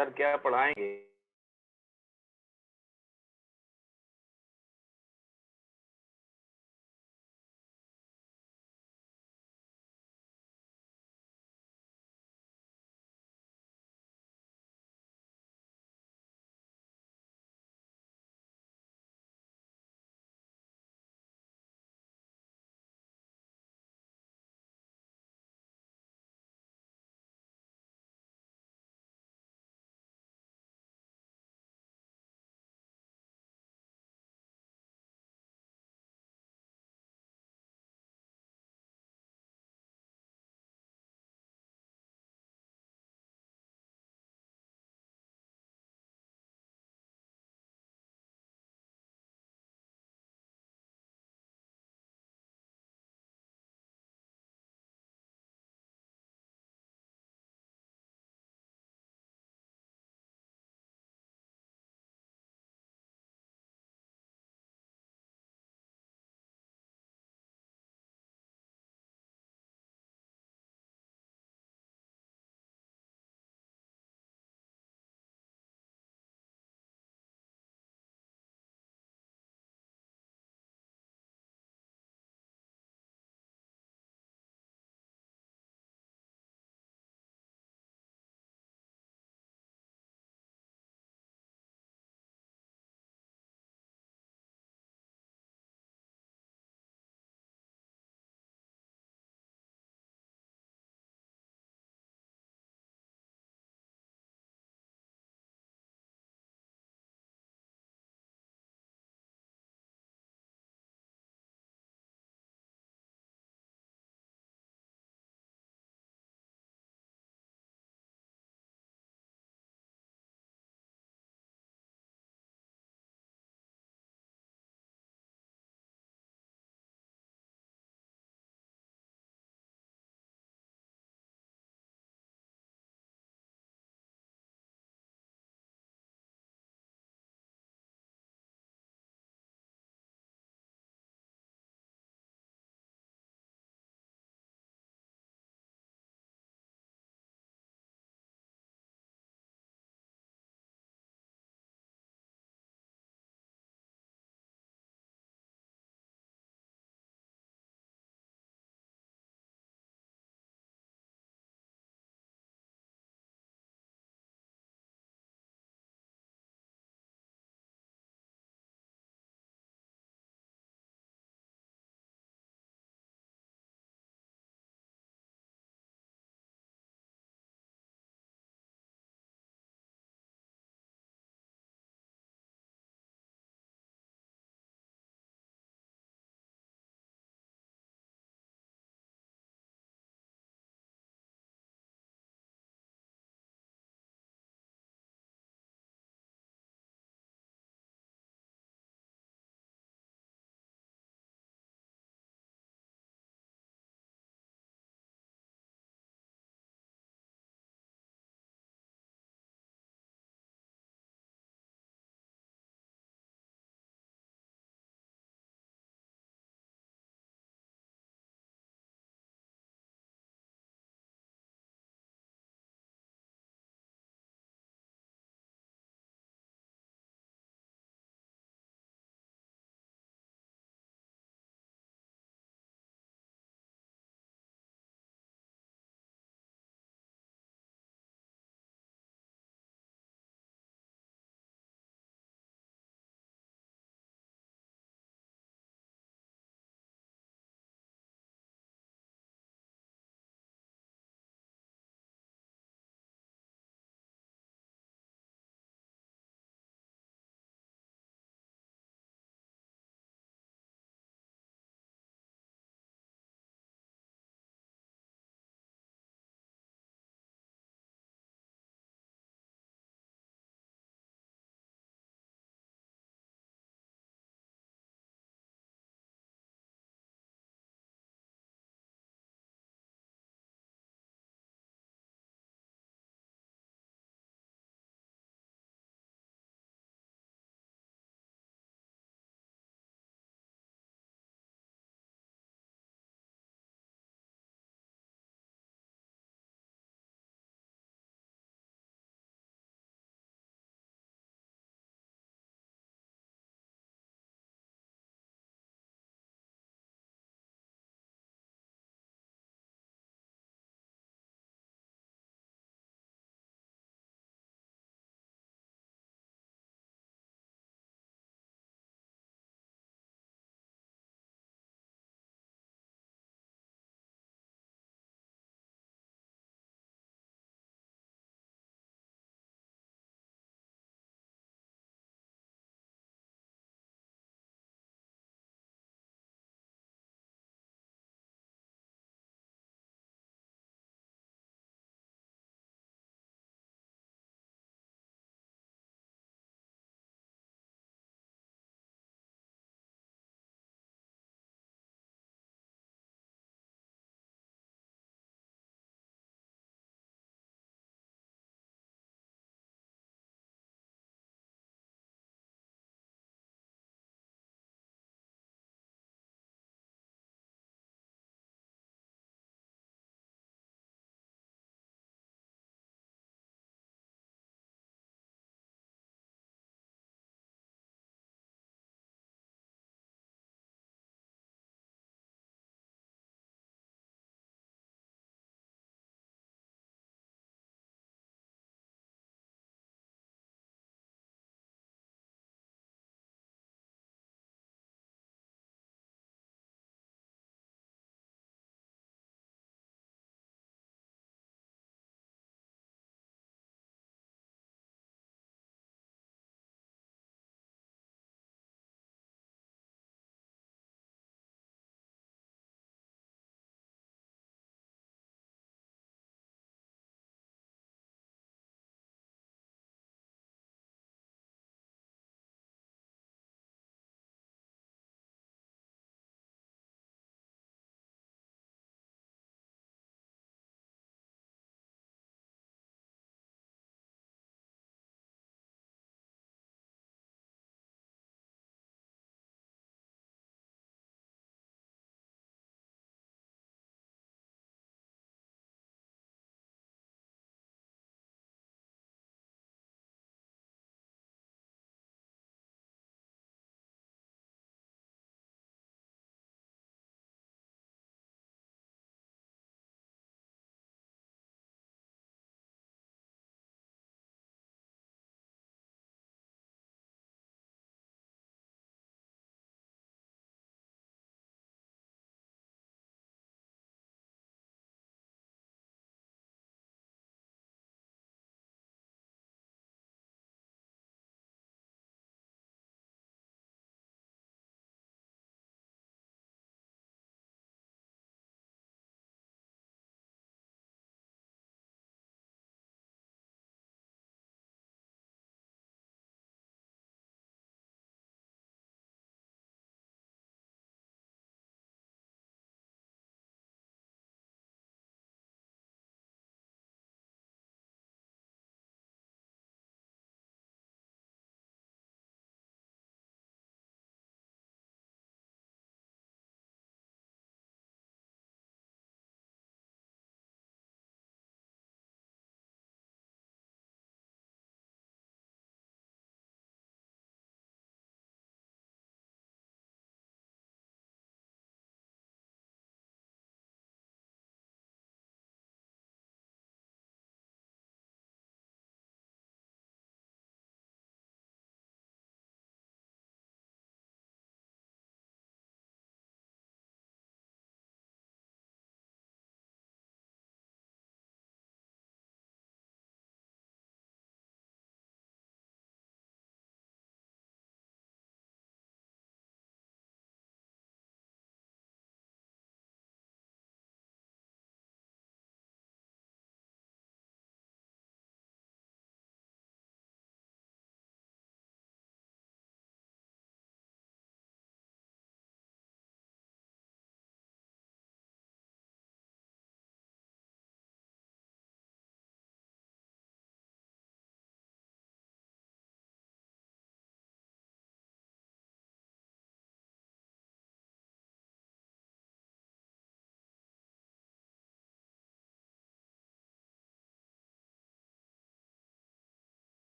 Sir क्या पढ़ाएँगे?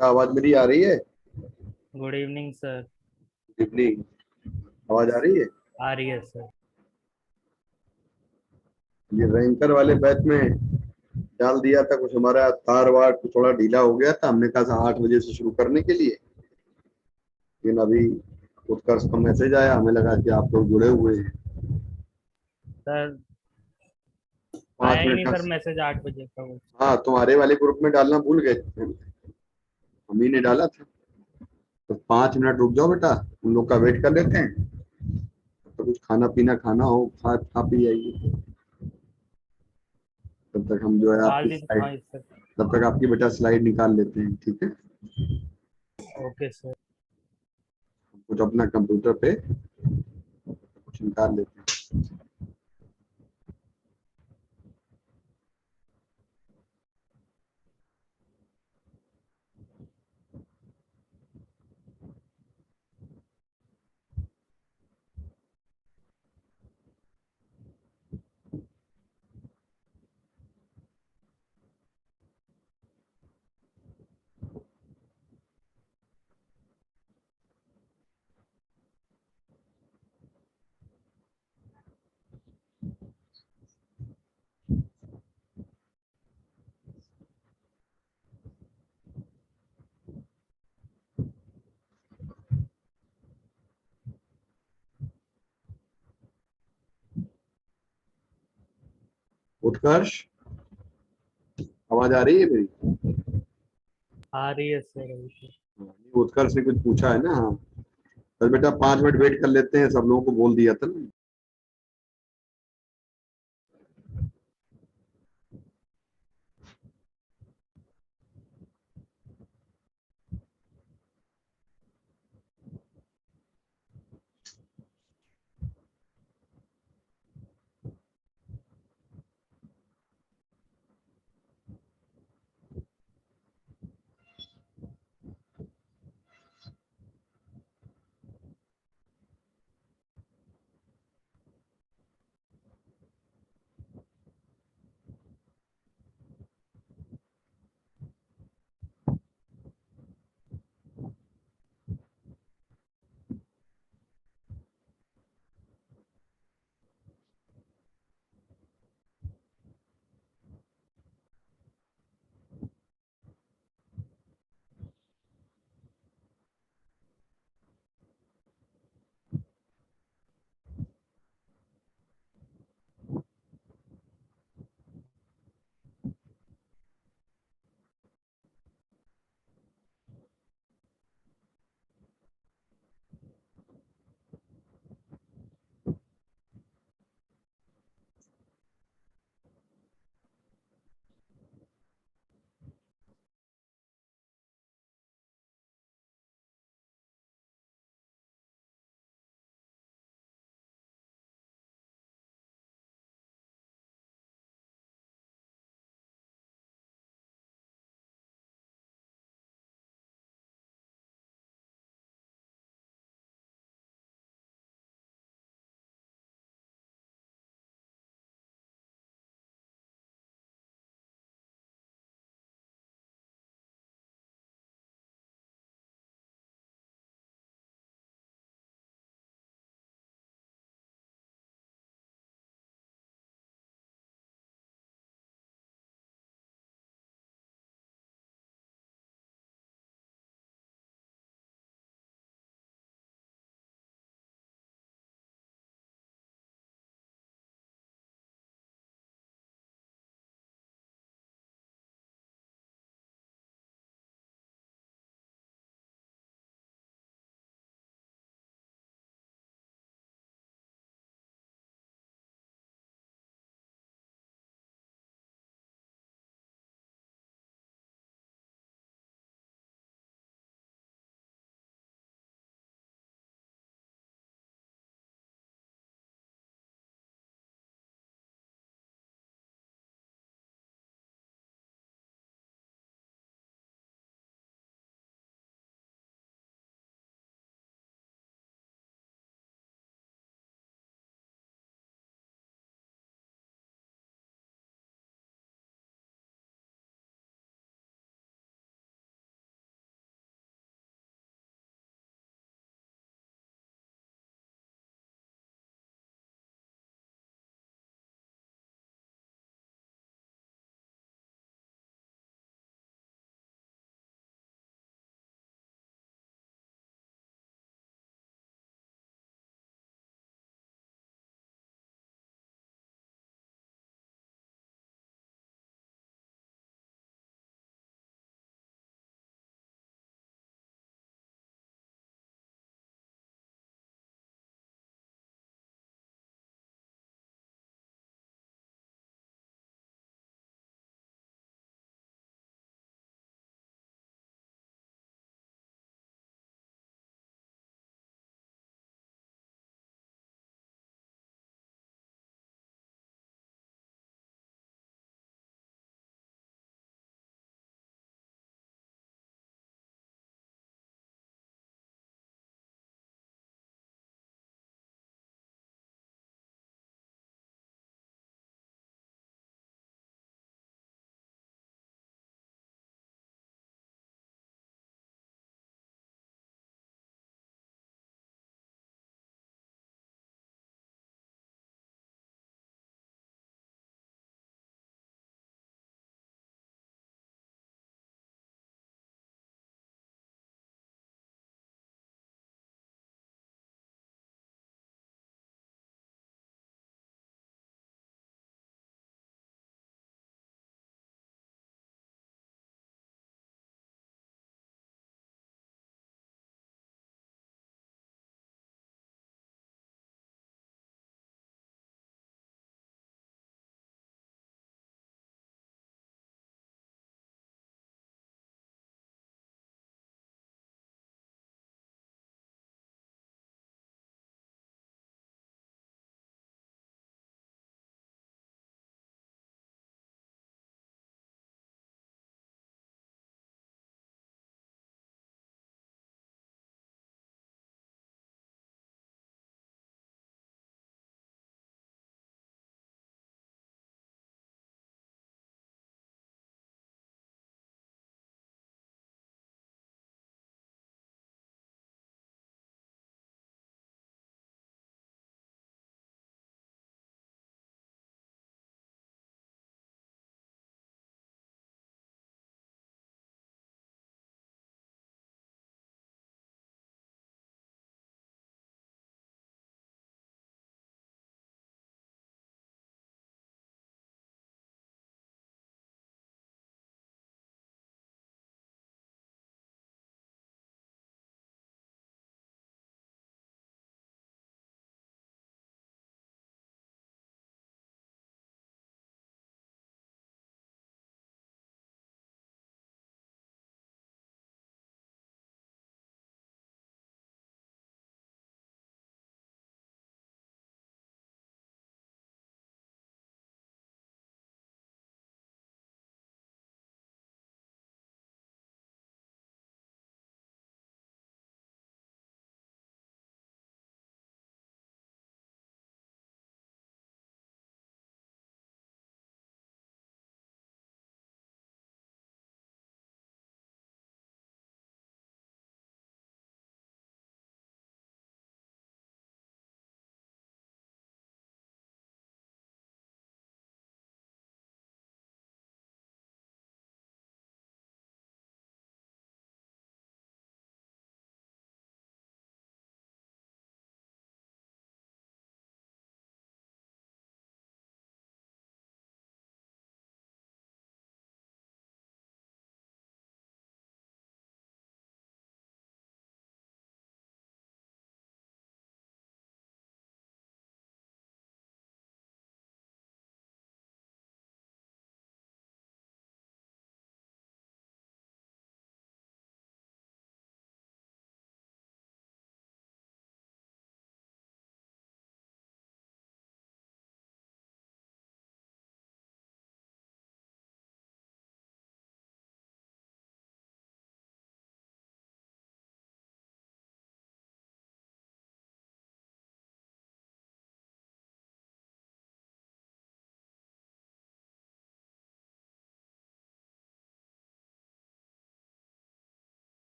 आवाज मेरी आ रही है? Good evening sir. इवनिंग। आवाज आ रही है? आ रही है सर। ये रैंकर वाले बैच में डाल दिया था कुछ, हमारा तार वार थोड़ा ढीला हो गया था, हमने कहा था 8 बजे से शुरू करने के लिए। लेकिन अभी उत्कर्ष का मैसेज आया, हमें लगा कि आप लोग जुड़े हुए हैं। सर आया पाँच ही मिनट नहीं का। सर मैसेज 8 बजे का वो। हाँ, तुम्हारे वाले ग्रुप में डालना भूल गए थे। हम ही ने डाला था। तो 5 मिनट रुक जाओ बेटा, उन लोग का वेट कर लेते हैं। तो कुछ खाना पीना खाना हो, खा खा पी आइए। तब तक हम जो है डाल आपकी दी स्लाइड, हाँ सर। तब तक आपकी बेटा स्लाइड निकाल लेते हैं, ठीक है? Okay sir. कुछ अपना कंप्यूटर पे कुछ निकाल लेते हैं। उत्कर्ष, आवाज आ रही है मेरी? आ रही है सर अभी तो। उत्कर्ष ने कुछ पूछा है ना? हाँ। तो बेटा 5 मिनट वेट कर लेते हैं, सब लोगों को बोल दिया था ना।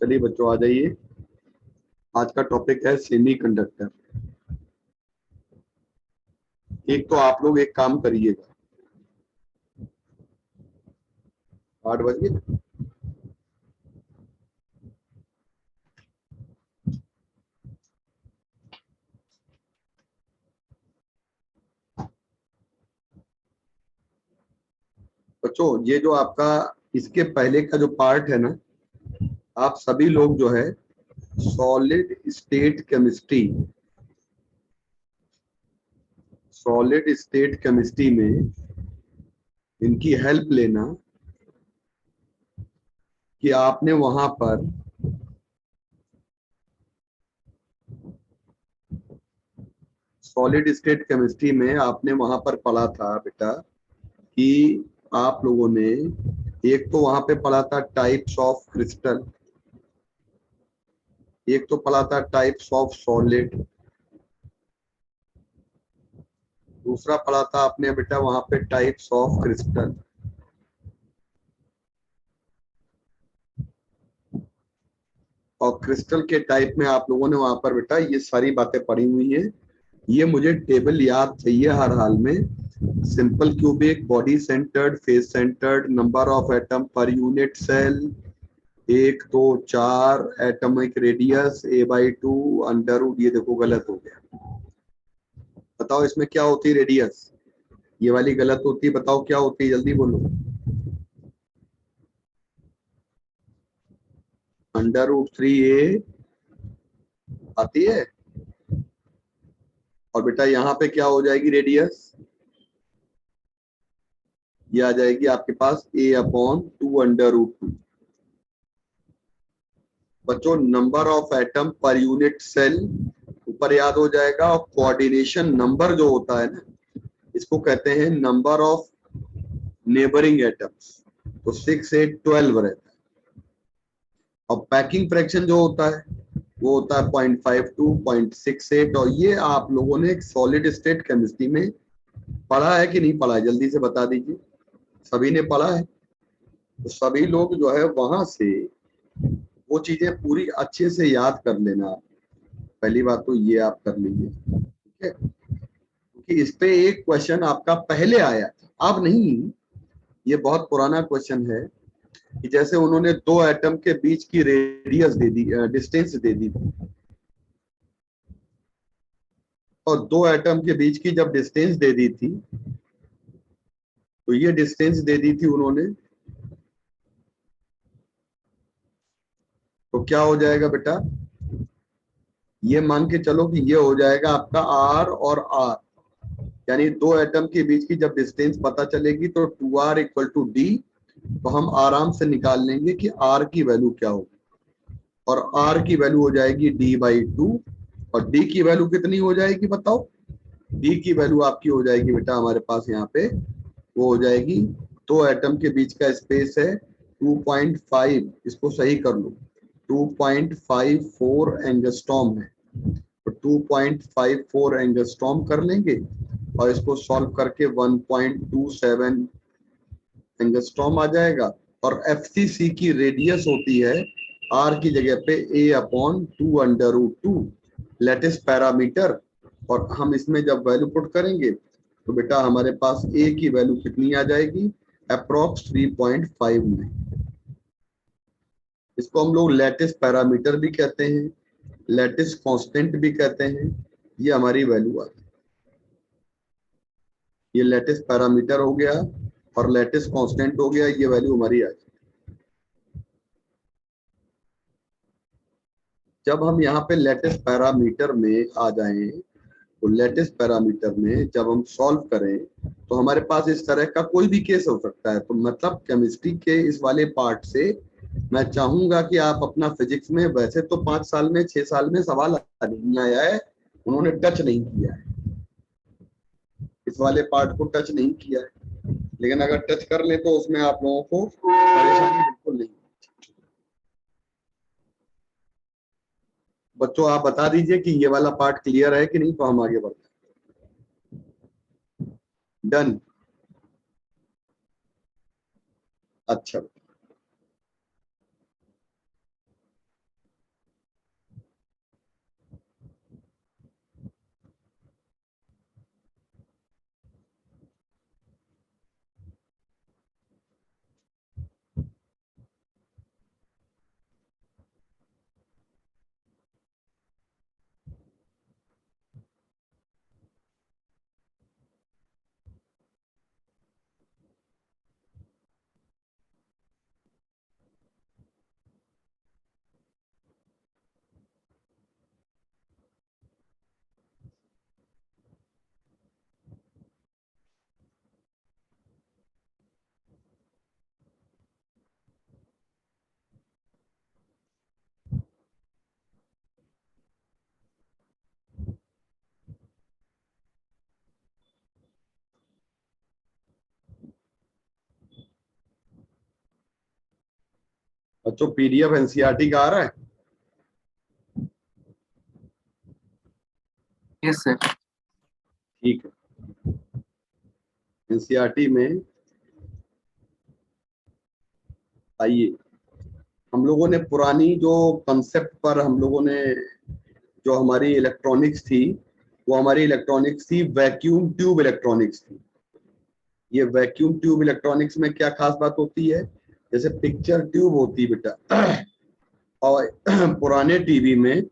चलिए बच्चों आ जाइए। आज का टॉपिक है सेमीकंडक्टर। एक तो आप लोग एक काम करिएगा, 8 बजे बच्चों, ये जो आपका इसके पहले का जो पार्ट है ना, आप सभी लोग जो है सॉलिड स्टेट केमिस्ट्री में इनकी हेल्प लेना कि आपने वहां पर सॉलिड स्टेट केमिस्ट्री में आपने वहां पर पढ़ा था बेटा कि आप लोगों ने एक तो वहां पे पढ़ा था टाइप्स ऑफ क्रिस्टल, एक तो पढ़ा था टाइप्स ऑफ सॉलिड, दूसरा पढ़ा था आपने बेटा वहां पे टाइप्स ऑफ क्रिस्टल। और क्रिस्टल के टाइप में आप लोगों ने वहां पर बेटा ये सारी बातें पढ़ी हुई हैं। ये मुझे टेबल याद चाहिए हर हाल में। Simple cubic, body centred, face centred, number of atom per unit cell, 1 2 4, atomic radius a/2 under root. ये देखो गलत हो गया। बताओ इसमें क्या होती है रेडियस? ये वाली गलत होती है, बताओ क्या होती है, जल्दी बोलो। √3a आती है। और बेटा यहाँ पे क्या हो जाएगी रेडियस? ये आ जाएगी आपके पास a/2 √2। बच्चों number of atom per unit cell ऊपर याद हो जाएगा, और कोऑर्डिनेशन नंबर जो होता है ना, इसको कहते हैं नंबर ऑफ नेबरिंग एटम्स। तो 6 8 12 रहता है। और पैकिंग फ्रैक्शन जो होता है वो होता है 0.52 0.68। और ये आप लोगों ने एक सॉलिड स्टेट केमिस्ट्री में पढ़ा है कि नहीं पढ़ा है, जल्दी से बता दीजिए। सभी ने पढ़ा है। तो सभी लोग जो है वहां से वो चीजें पूरी अच्छे से याद कर लेना। पहली बात तो ये आप कर लीजिए, ठीक है? क्योंकि इस पे एक क्वेश्चन आपका पहले आया था, अब नहीं। ये बहुत पुराना क्वेश्चन है कि जैसे उन्होंने दो एटम के बीच की रेडियस दे दी, डिस्टेंस दे दी, और दो एटम के बीच की जब डिस्टेंस दे दी थी, तो ये डिस्टेंस दे दी थी उन्होंने। तो क्या हो जाएगा बेटा? ये मान के चलो कि ये हो जाएगा आपका R और R, यानी दो एटम के बीच की जब डिस्टेंस पता चलेगी तो 2R = D। तो हम आराम से निकाल लेंगे कि R की वैल्यू क्या होगी। और R की वैल्यू हो जाएगी D/2। और D की वैल्यू कितनी हो जाएगी बताओ? D की वैल्यू आपकी हो जाएगी बेटा हमारे पास यहाँ पे, वो हो जाएगी, दो एटम के बीच का स्पेस है 2.5, इसको सही कर लो, 2.54 एंगस्ट्रॉम है। तो 2.54 एंगस्ट्रॉम कर लेंगे और इसको सॉल्व करके 1.27 एंगस्ट्रॉम आ जाएगा। और FCC की रेडियस होती है R की जगह पे a/2 √2 लेटिस पैरामीटर। और हम इसमें जब वैल्यू पुट करेंगे तो बेटा हमारे पास a की वैल्यू कितनी आ जाएगी? अप्रोक्स 3.59। इसको हम लोग लेटिस पैरामीटर भी कहते हैं, लेटिस कांस्टेंट भी कहते हैं। ये हमारी वैल्यू आ गई। ये लेटिस पैरामीटर हो गया और लेटिस कांस्टेंट हो गया, ये वैल्यू हमारी आ गई। जब हम यहाँ पे लेटिस पैरामीटर में आ जाएं, तो लेटिस पैरामीटर में जब हम सॉल्व करें तो हमारे पास इस तरह का कोई भी केस हो सकता है। तो मतलब केमिस्ट्री के इस वाले पार्ट से मैं चाहूंगा कि आप अपना फिजिक्स में, वैसे तो 5 साल में 6 साल में सवाल नहीं आया है, उन्होंने टच नहीं किया है, इस वाले पार्ट को टच नहीं किया है, लेकिन अगर टच कर ले तो उसमें आप लोगों को परेशानी बिल्कुल नहीं। बच्चों आप बता दीजिए कि ये वाला पार्ट क्लियर है कि नहीं, तो हम आगे बढ़ते हैं। डन। अच्छा, बच्चों पीडीएफ एनसीईआरटी का आ रहा है? Yes sir. ठीक है। एनसीईआरटी में आइए, हम लोगों ने पुरानी जो कंसेप्ट पर हम लोगों ने जो हमारी इलेक्ट्रॉनिक्स थी, वो हमारी इलेक्ट्रॉनिक्स थी वैक्यूम ट्यूब इलेक्ट्रॉनिक्स थी। ये वैक्यूम ट्यूब इलेक्ट्रॉनिक्स में क्या खास बात होती है, जैसे पिक्चर ट्यूब होती बेटा, और पुराने टीवी में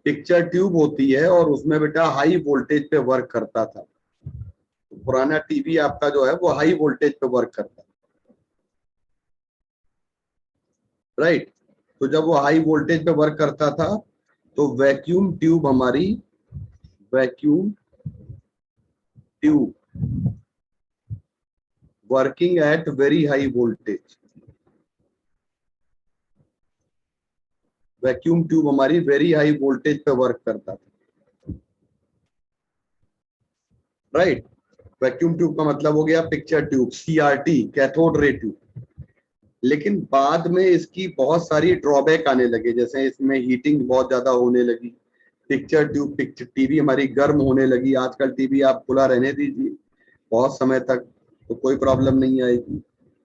पिक्चर ट्यूब होती है और उसमें बेटा हाई वोल्टेज पे वर्क करता था। तो पुराना टीवी आपका जो है वो हाई वोल्टेज पे वर्क करता है, राइट। तो जब वो हाई वोल्टेज पे वर्क करता था तो वैक्यूम ट्यूब हमारी, vacuum tube working at very high voltage, vacuum tube हमारी वेरी हाई वोल्टेज पे वर्क करता था, राइट। वैक्यूम ट्यूब का मतलब हो गया picture tube, CRT, cathode ray tube. लेकिन बाद में इसकी बहुत सारी ड्रॉबैक आने लगे, जैसे इसमें हीटिंग बहुत ज्यादा होने लगी, पिक्चर ट्यूब पिक्चर टीवी हमारी गर्म होने लगी। आजकल टीवी आप खुला रहने दीजिए बहुत समय तक तो कोई प्रॉब्लम नहीं आएगी।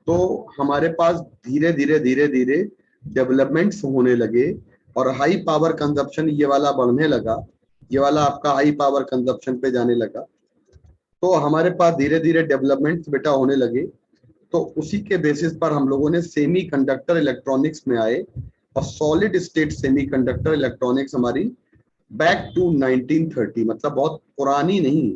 तो हमारे पास धीरे धीरे धीरे धीरे डेवलपमेंट्स होने लगे और हाई पावर कंजप्शन ये वाला बढ़ने लगा, ये वाला आपका हाई पावर कंजप्शन पे जाने लगा। तो हमारे पास धीरे धीरे डेवलपमेंट्स बेटा होने लगे। तो उसी के बेसिस पर हम लोगों ने सेमीकंडक्टर इलेक्ट्रॉनिक्स में आए और सॉलिड स्टेट सेमीकंडक्टर इलेक्ट्रॉनिक्स हमारी बैक टू 1930, मतलब बहुत पुरानी नहीं।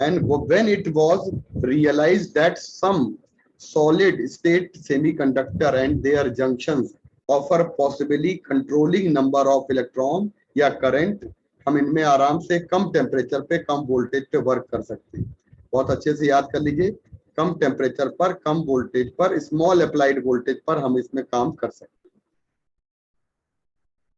And when it was realized that some solid state semiconductor and their junctions offer possibly controlling number of electron या current, हम इनमें आराम से कम टेम्परेचर पे कम वोल्टेज पे वर्क कर सकते हैं। बहुत अच्छे से याद कर लीजिए, कम टेम्परेचर पर कम वोल्टेज पर स्मॉल अप्लाइड वोल्टेज पर हम इसमें काम कर सकते हैं।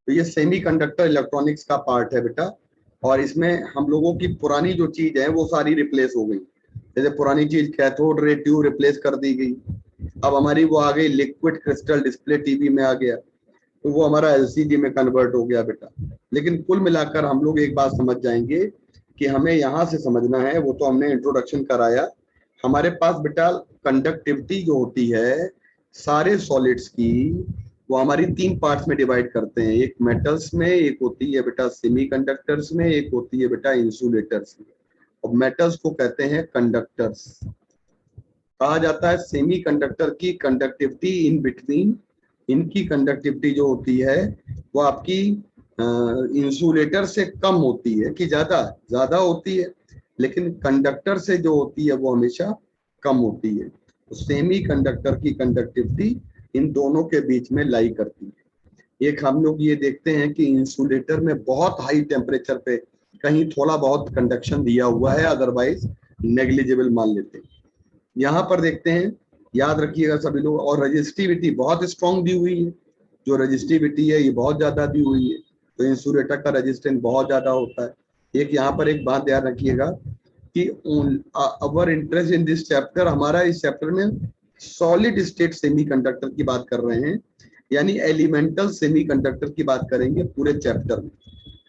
तो ये सेमीकंडक्टर इलेक्ट्रॉनिक्स का पार्ट है बेटा, और इसमें हम लोगों की पुरानी जो चीज है वो सारी रिप्लेस हो गई। जैसे पुरानी चीज कैथोड रे ट्यूब रिप्लेस कर दी गई, अब हमारी वो आ गई लिक्विड क्रिस्टल डिस्प्ले टीवी में आ गया, तो वो हमारा एलसीडी में कन्वर्ट हो गया बेटा। लेकिन कुल मिलाकर हम लोग एक बात समझ जाएंगे कि हमें यहाँ से समझना है, वो तो हमने इंट्रोडक्शन कराया। हमारे पास बेटा कंडक्टिविटी जो होती है सारे सॉलिड्स की, वो हमारी तीन पार्ट्स में डिवाइड करते हैं, एक मेटल्स में, एक होती है बेटा सेमीकंडक्टर्स में, एक होती है बेटा इंसुलेटर्स में। और मेटल्स को कहते हैं कंडक्टर्स। कहा जाता है सेमीकंडक्टर की कंडक्टिविटी इन बिटवीन, इनकी कंडक्टिविटी जो होती है वो आपकी इंसुलेटर से कम होती है कि ज्यादा होती है, लेकिन कंडक्टर से जो होती है वो हमेशा कम होती है। तो सेमीकंडक्टर की कंडक्टिविटी इन दोनों के बीच में लाई करती है। एक हम लोग ये देखते हैं कि इंसुलेटर में बहुत हाई टेम्परेचर पे कहीं थोड़ा बहुत कंडक्शन दिया हुआ है, अदरवाइज नेग्लिजिबल मान लेते हैं। यहाँ पर देखते हैं, याद रखिएगा सभी लोग, और रजिस्टिविटी बहुत स्ट्रॉन्ग दी हुई है, जो रजिस्टिविटी है ये बहुत ज्यादा दी हुई है, तो इंसुलेटर का रजिस्टेंस बहुत ज्यादा होता है। एक यहाँ पर एक बात ध्यान रखिएगा कि अवर इंटरेस्ट इन दिस चैप्टर, हमारा इस चैप्टर में सॉलिड स्टेट सेमीकंडक्टर की बात कर रहे हैं, यानी एलिमेंटल सेमीकंडक्टर की बात करेंगे पूरे चैप्टर में।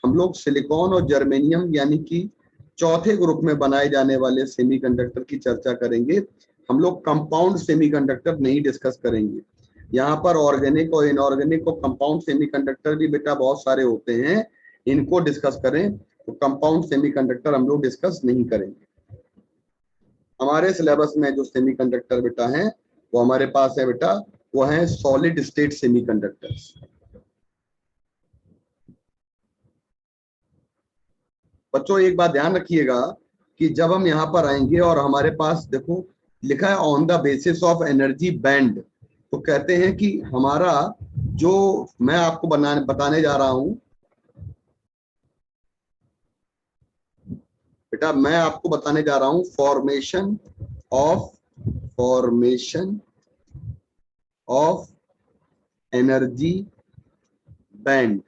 हम लोग सिलिकॉन और जर्मेनियम यानी कि चौथे ग्रुप में बनाए जाने वाले सेमीकंडक्टर की चर्चा करेंगे। हम लोग कंपाउंड सेमीकंडक्टर नहीं डिस्कस करेंगे। यहाँ पर ऑर्गेनिक और इनऑर्गेनिक और कंपाउंड सेमीकंडक्टर भी बेटा बहुत सारे होते हैं, इनको डिस्कस करें तो कंपाउंड सेमीकंडक्टर हम लोग डिस्कस नहीं करेंगे। हमारे सिलेबस में जो सेमीकंडक्टर बेटा है वो हमारे पास है बेटा, वो है सॉलिड स्टेट सेमीकंडक्टर्स। बच्चों एक बात ध्यान रखिएगा कि जब हम यहाँ पर आएंगे और हमारे पास देखो लिखा है on the basis of energy band, तो कहते हैं कि हमारा जो मैं आपको बताने जा रहा हूं बेटा, मैं आपको बताने जा रहा हूं फॉर्मेशन ऑफ एनर्जी बैंड।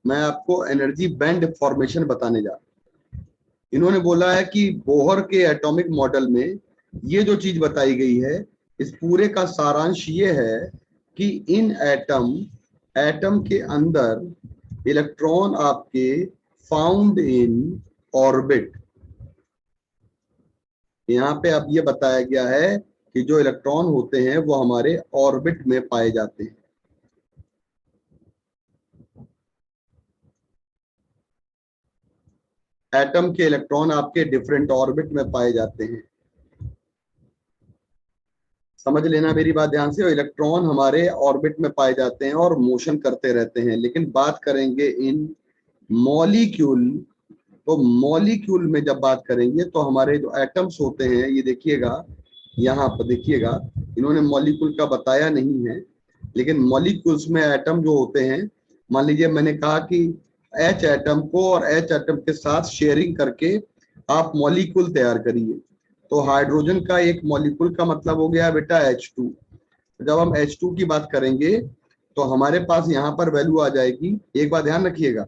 मैं आपको एनर्जी बैंड फॉर्मेशन बताने जा रहा हूं। इन्होंने बोला है कि बोहर के एटॉमिक मॉडल में ये जो चीज बताई गई है, इस पूरे का सारांश ये है कि इन एटम के अंदर इलेक्ट्रॉन आपके फाउंड इन ऑर्बिट। यहाँ पे अब ये बताया गया है कि जो इलेक्ट्रॉन होते हैं वो हमारे ऑर्बिट में पाए जाते हैं। एटम के इलेक्ट्रॉन आपके डिफरेंट ऑर्बिट में पाए जाते हैं। समझ लेना मेरी बात ध्यान से। इलेक्ट्रॉन हमारे ऑर्बिट में पाए जाते हैं और मोशन करते रहते हैं। लेकिन बात करेंगे इन मॉलिक्यूल, तो मॉलिक्यूल में जब बात करेंगे तो हमारे जो एटम्स होते हैं, ये देखिएगा यहाँ पर देखिएगा, इन्होंने मॉलिक्यूल का बताया नहीं है, लेकिन मॉलिक्यूल्स में एटम जो होते हैं, मान लीजिए मैंने कहा कि एच एटम को और एच एटम के साथ शेयरिंग करके आप मॉलिक्यूल तैयार करिए। तो हाइड्रोजन का एक मॉलिक्यूल का मतलब हो गया बेटा H2। जब हम H2 की बात करेंगे तो हमारे पास यहाँ पर वैल्यू आ जाएगी। एक बात ध्यान रखिएगा,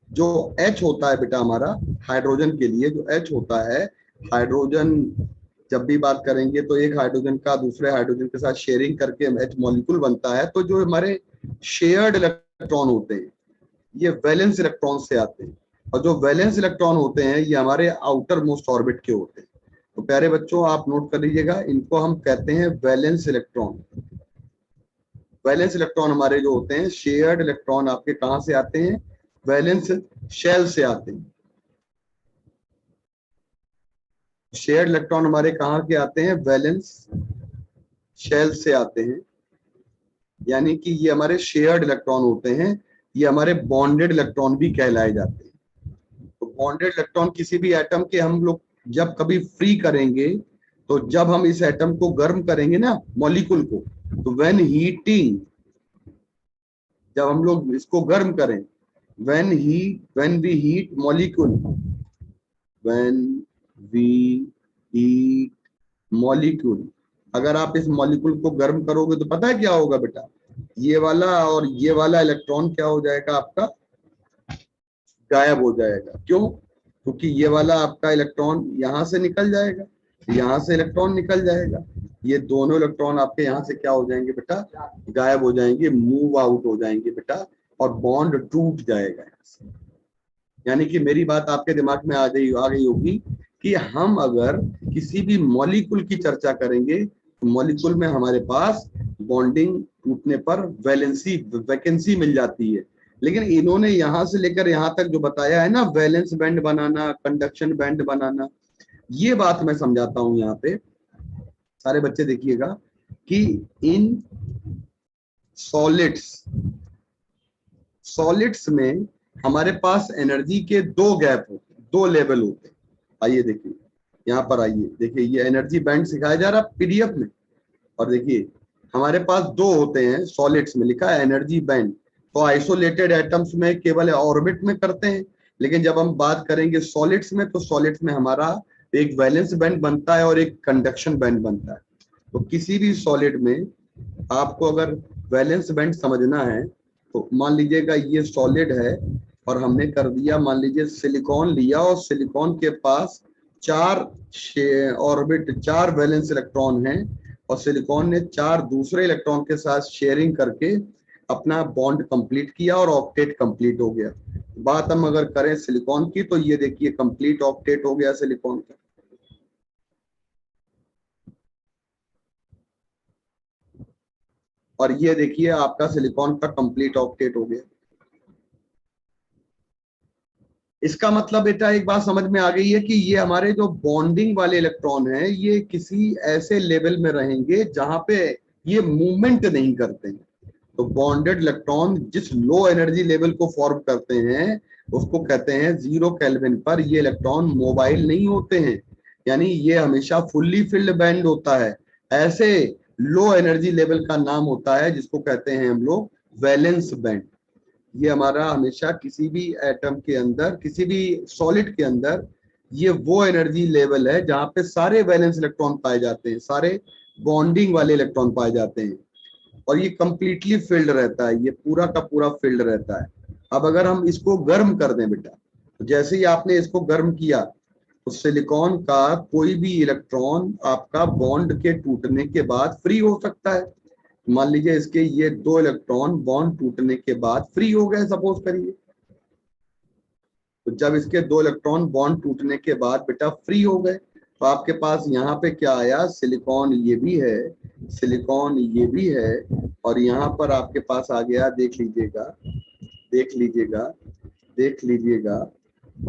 जो H होता है बेटा हमारा हाइड्रोजन के लिए, जो H होता है हाइड्रोजन, जब भी बात करेंगे तो एक हाइड्रोजन का दूसरे हाइड्रोजन के साथ शेयरिंग करके H मॉलिक्यूल बनता है। तो जो हमारे शेयर्ड इलेक्ट्रॉन होते हैं ये वैलेंस इलेक्ट्रॉन से आते हैं, और जो वैलेंस इलेक्ट्रॉन होते हैं ये हमारे आउटर मोस्ट ऑर्बिट के होते हैं। तो प्यारे बच्चों आप नोट कर लीजिएगा, इनको हम कहते हैं वैलेंस इलेक्ट्रॉन। वैलेंस इलेक्ट्रॉन हमारे जो होते हैं शेयर्ड इलेक्ट्रॉन आपके कहां से आते हैं? वैलेंस शेल से आते हैं। शेयर्ड इलेक्ट्रॉन हमारे कहां के आते हैं? वैलेंस शेल से आते हैं। यानी कि ये हमारे शेयर्ड इलेक्ट्रॉन होते हैं, ये हमारे बॉन्डेड इलेक्ट्रॉन भी कहलाए जाते हैं। तो बॉन्डेड इलेक्ट्रॉन किसी भी एटम के हम लोग जब कभी फ्री करेंगे, तो जब हम इस एटम को गर्म करेंगे ना मॉलिक्यूल को, तो व्हेन हीटिंग, जब हम लोग इसको गर्म करें, when we heat molecule, when we heat molecule, अगर आप इस मॉलिक्यूल को गर्म करोगे तो पता है क्या होगा बेटा? ये वाला और ये वाला इलेक्ट्रॉन क्या हो जाएगा? आपका गायब हो जाएगा। क्यों? क्योंकि ये वाला आपका इलेक्ट्रॉन यहां से निकल जाएगा, यहां से इलेक्ट्रॉन निकल जाएगा, ये दोनों इलेक्ट्रॉन आपके यहां से क्या हो जाएंगे बेटा? गायब हो जाएंगे, मूव आउट हो जाएंगे बेटा, और बॉन्ड टूट जाएगा यहाँ से। यानी कि मेरी बात आपके दिमाग में आ गई होगी कि हम अगर किसी भी मॉलिक्यूल की चर्चा करेंगे तो मॉलिक्यूल में हमारे पास बॉन्डिंग टूटने पर वैकेंसी मिल जाती है। लेकिन इन्होंने यहां से लेकर यहां तक जो बताया है ना, वैलेंस बैंड बनाना, कंडक्शन बैंड बनाना, ये बात मैं समझाता हूं यहाँ पे। सारे बच्चे देखिएगा कि इन सॉलिड्स में हमारे पास एनर्जी के दो गैप होते हैं, दो लेवल होते हैं। आइए देखिए यहाँ पर, आइए देखिए ये एनर्जी बैंड सिखाया जा रहा है पीडीएफ में, और देखिए हमारे पास दो होते हैं सॉलिड्स में, लिखा है एनर्जी बैंड। तो आइसोलेटेड एटम्स में केवल ऑर्बिट में करते हैं, लेकिन जब हम बात करेंगे सॉलिड्स में, तो सॉलिड्स में हमारा एक वैलेंस बैंड बनता है और एक कंडक्शन बैंड बनता है। तो किसी भी सॉलिड में आपको अगर वैलेंस बैंड समझना है, तो मान लीजिएगा ये सॉलिड है और हमने कर दिया, मान लीजिए सिलिकॉन लिया, और सिलिकॉन के पास चार ऑर्बिट, चार वैलेंस इलेक्ट्रॉन हैं, और सिलिकॉन ने चार दूसरे इलेक्ट्रॉन के साथ शेयरिंग करके अपना बॉन्ड कंप्लीट किया और ऑक्टेट कंप्लीट हो गया। बात हम अगर करें सिलिकॉन की, तो ये देखिए कंप्लीट ऑक्टेट हो गया सिलिकॉन का। और ये देखिए आपका सिलिकॉन का कंप्लीट ऑक्टेट हो गया। इसका मतलब बेटा एक बात समझ में आ गई है कि ये हमारे जो बॉन्डिंग वाले इलेक्ट्रॉन हैं, ये किसी ऐसे लेवल में रहेंगे जहां पे ये मूवमेंट नहीं करते हैं। तो बॉन्डेड इलेक्ट्रॉन जिस लो एनर्जी लेवल को फॉर्म करते हैं उसको कहते हैं 0 केल्विन पर ये इलेक्ट्रॉन मोबाइल नहीं होते हैं, यानी ये हमेशा फुल्ली फिल्ड बैंड होता है। ऐसे लो एनर्जी लेवल का नाम होता है जिसको कहते हैं हम लोग वैलेंस बैंड। ये हमारा हमेशा किसी भी एटम के अंदर, किसी भी सॉलिड के अंदर, ये वो एनर्जी लेवल है जहां पे सारे वैलेंस इलेक्ट्रॉन पाए जाते हैं, सारे बॉन्डिंग वाले इलेक्ट्रॉन पाए जाते हैं, और ये कंप्लीटली फिल्ड रहता है, ये पूरा का पूरा फिल्ड रहता है। अब अगर हम इसको गर्म कर दें बेटा, तो जैसे ही आपने इसको गर्म किया, तो सिलिकॉन का कोई भी इलेक्ट्रॉन आपका बॉन्ड के टूटने के बाद फ्री हो सकता है, मान लीजिए इसके ये 2 इलेक्ट्रॉन बॉन्ड टूटने के बाद फ्री हो गए, सपोज करिए। तो जब इसके 2 इलेक्ट्रॉन बॉन्ड टूटने के बाद बेटा फ्री हो गए, तो आपके पास यहाँ पे क्या आया, सिलिकॉन ये भी है, सिलिकॉन ये भी है, और यहाँ पर आपके पास आ गया, देख लीजिएगा, देख लीजिएगा, देख लीजिएगा,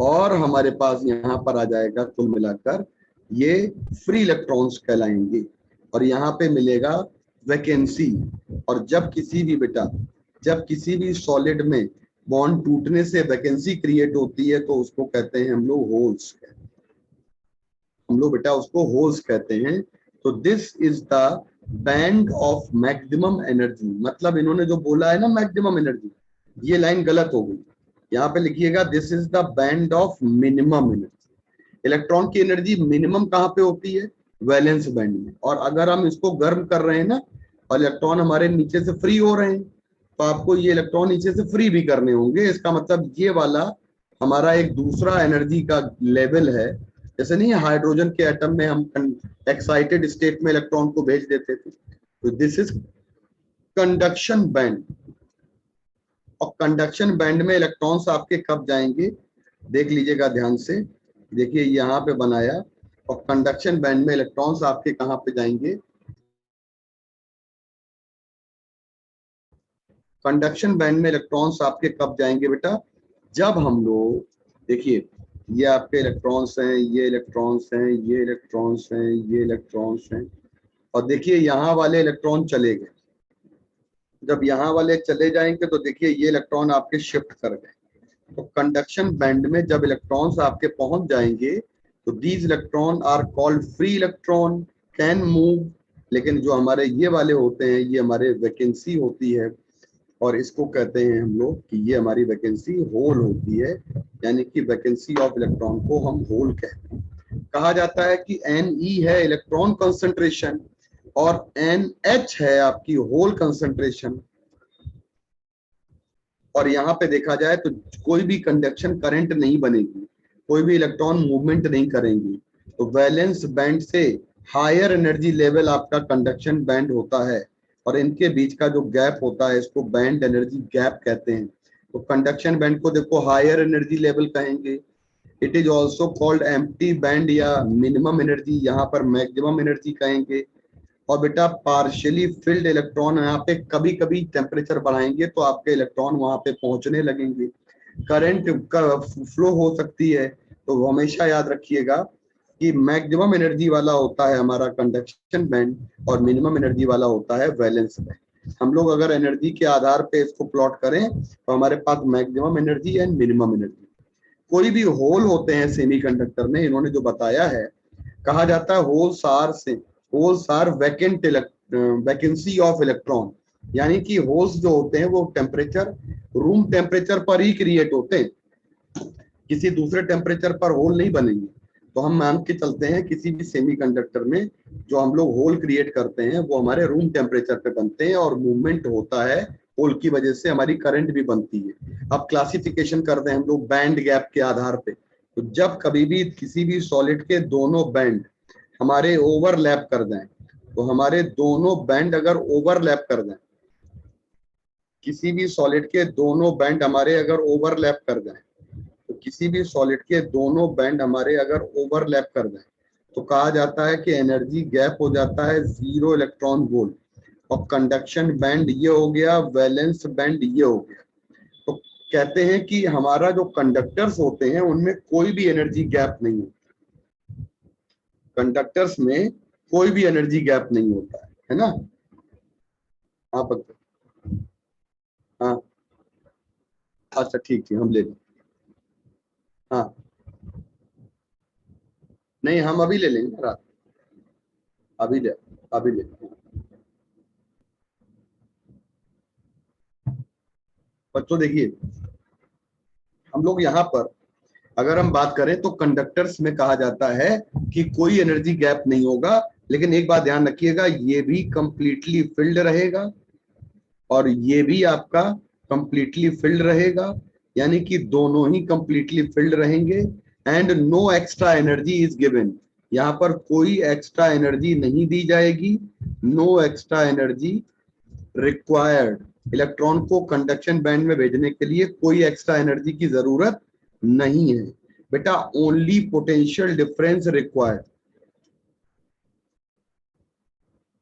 और हमारे पास यहाँ पर आ जाएगा कुल मिलाकर ये फ्री इलेक्ट्रॉन्स कहलाएंगे, और यहाँ पे मिलेगा वैकेंसी। और जब किसी भी बेटा, जब किसी भी सॉलिड में बॉन्ड टूटने से वैकेंसी क्रिएट होती है तो उसको कहते हैं हम लोग होल्स, हम लोग बेटा उसको होल्स कहते हैं। तो this is the band of maximum energy, मतलब इन्होंने जो बोला है ना मैक्सिमम एनर्जी, ये लाइन गलत हो गई। यहाँ पे लिखिएगा this is the band of minimum energy. Electron की एनर्जी मिनिमम कहाँ पे होती है, वैलेंस बैंड में। और अगर हम इसको गर्म कर रहे हैं ना और इलेक्ट्रॉन हमारे नीचे से फ्री हो रहे हैं, तो आपको ये इलेक्ट्रॉन नीचे से फ्री भी करने होंगे। इसका मतलब ये वाला हमारा एक दूसरा एनर्जी का लेवल है। जैसे नहीं हाइड्रोजन के एटम में हम एक्साइटेड स्टेट में इलेक्ट्रॉन को भेज देते थे, तो दिस इज कंडक्शन बैंड। और कंडक्शन बैंड में इलेक्ट्रॉन्स आपके कब जाएंगे, देख लीजिएगा ध्यान से, देखिए यहाँ पे बनाया, और कंडक्शन बैंड में इलेक्ट्रॉन्स आपके कहाँ पे जाएंगे, कंडक्शन बैंड में इलेक्ट्रॉन्स आपके कब जाएंगे बेटा, जब हम लोग, देखिए ये आपके इलेक्ट्रॉन्स हैं, ये इलेक्ट्रॉन्स हैं, ये इलेक्ट्रॉन्स हैं, ये इलेक्ट्रॉन्स हैं, और देखिए यहाँ वाले इलेक्ट्रॉन चले गए। जब यहाँ वाले चले जाएंगे तो देखिए ये इलेक्ट्रॉन आपके शिफ्ट कर गए। तो कंडक्शन बैंड में जब इलेक्ट्रॉन्स आपके पहुंच जाएंगे तो these electron are called free electron, can move. लेकिन जो हमारे ये वाले होते हैं ये हमारे वैकेंसी होती है, और इसको कहते हैं हम लोग कि ये हमारी वैकेंसी होल होती है, यानी कि वैकेंसी ऑफ इलेक्ट्रॉन को हम होल कहते हैं। कहा जाता है कि Ne है इलेक्ट्रॉन कंसंट्रेशन और NH है आपकी होल कंसंट्रेशन। और यहाँ पे देखा जाए तो कोई भी कंडक्शन करंट नहीं बनेगी, कोई भी इलेक्ट्रॉन मूवमेंट नहीं करेंगी। तो वैलेंस बैंड से हायर एनर्जी लेवल आपका कंडक्शन बैंड होता है, और इनके बीच का जो गैप होता है इसको बैंड एनर्जी गैप कहते हैं। तो कंडक्शन बैंड को देखो हायर एनर्जी लेवल कहेंगे। It is also called empty band या मिनिमम एनर्जी, यहाँ पर मैक्सिमम एनर्जी कहेंगे। और बेटा पार्शियली फिल्ड इलेक्ट्रॉन यहाँ पे कभी कभी टेम्परेचर बढ़ाएंगे तो आपके इलेक्ट्रॉन वहां पे पहुंचने लगेंगे, करंट का फ्लो हो सकती है। तो हमेशा याद रखिएगा कि मैक्सिमम एनर्जी वाला होता है हमारा कंडक्शन बैंड और मिनिमम एनर्जी वाला होता है वैलेंस बैंड। हम लोग अगर एनर्जी के आधार पे इसको प्लॉट करें तो हमारे पास maximum energy and minimum energy. कोई भी होल होते हैं सेमीकंडक्टर में, इन्होंने जो बताया है, कहा जाता है holes are vacant vacancy of electron, यानी कि होल्स जो होते हैं वो टेम्परेचर, रूम टेम्परेचर पर ही क्रिएट होते हैं, किसी दूसरे टेम्परेचर पर होल नहीं बनेंगे। तो हम मान के चलते हैं किसी भी सेमीकंडक्टर में जो हम लोग होल क्रिएट करते हैं वो हमारे रूम टेम्परेचर पे बनते हैं, और मूवमेंट होता है होल की वजह से, हमारी करंट भी बनती है। अब क्लासिफिकेशन करते हैं हम लोग बैंड गैप के आधार पे। तो जब कभी भी किसी भी सॉलिड के दोनों बैंड हमारे ओवरलैप कर दें, तो हमारे दोनों बैंड अगर ओवरलैप कर दें, किसी भी सॉलिड के दोनों बैंड हमारे अगर ओवरलैप कर दें, तो किसी भी सॉलिड के दोनों बैंड हमारे अगर ओवरलैप कर दें तो कहा जाता है कि एनर्जी गैप हो जाता है 0 इलेक्ट्रॉन वोल्ट। और कंडक्शन बैंड ये हो गया, वैलेंस बैंड ये हो गया। तो कहते हैं कि हमारा जो कंडक्टर्स होते हैं उनमें कोई भी एनर्जी गैप नहीं होता, कंडक्टर्स में कोई भी एनर्जी गैप नहीं होता है ना। हाँ पक्का, हाँ अच्छा ठीक है, हम ले लें। हाँ नहीं, हम अभी ले लेंगे ना रात, अभी ले, अभी ले। बच्चों देखिए, हम लोग यहाँ पर अगर हम बात करें तो कंडक्टर्स में कहा जाता है कि कोई एनर्जी गैप नहीं होगा, लेकिन एक बात ध्यान रखिएगा, ये भी कंप्लीटली फिल्ड रहेगा और ये भी आपका कंप्लीटली फिल्ड रहेगा, यानी कि दोनों ही कंप्लीटली फिल्ड रहेंगे। And no extra energy is given, यहाँ पर कोई एक्स्ट्रा एनर्जी नहीं दी जाएगी, no extra energy required, electron को कंडक्शन बैंड में भेजने के लिए कोई एक्स्ट्रा एनर्जी की जरूरत नहीं है बेटा, ओनली पोटेंशियल डिफरेंस रिक्वायर्ड,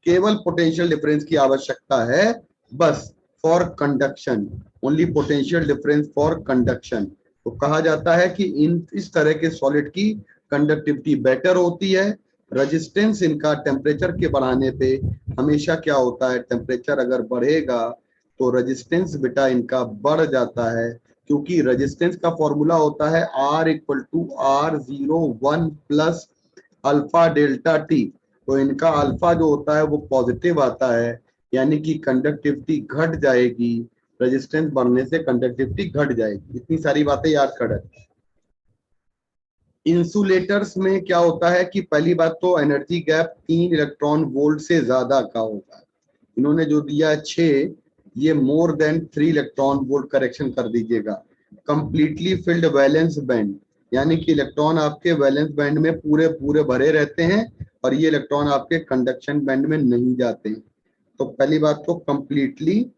केवल पोटेंशियल डिफरेंस की आवश्यकता है बस, for conduction, only potential difference for conduction. तो कहा जाता है कि इस तरह के सॉलिड की कंडक्टिविटी बेटर होती है, रेजिस्टेंस इनका टेम्परेचर के बढ़ाने पे हमेशा क्या होता है, टेम्परेचर अगर बढ़ेगा तो रेजिस्टेंस बेटा इनका बढ़ जाता है, क्योंकि रेजिस्टेंस का फॉर्मूला होता है R=R01 plus alpha delta T. तो इनका अल्फा जो होता है वो पॉजिटिव आता है, यानी कि कंडक्टिविटी घट जाएगी, रेजिस्टेंस बढ़ने से कंडक्टिविटी घट जाएगी। इतनी सारी बातें याद कर। इंसुलेटर्स में क्या होता है कि पहली बात तो एनर्जी गैप 3 इलेक्ट्रॉन वोल्ट से ज्यादा का होता है, इन्होंने जो दिया 6, ये more than 3 electron volt, correction कर दीजिएगा। कंप्लीटली फिल्ड वैलेंस बैंड, यानी कि इलेक्ट्रॉन आपके वैलेंस बैंड में पूरे पूरे भरे रहते हैं और ये इलेक्ट्रॉन आपके कंडक्शन बैंड में नहीं जाते। तो पहली बात तो कंप्लीटली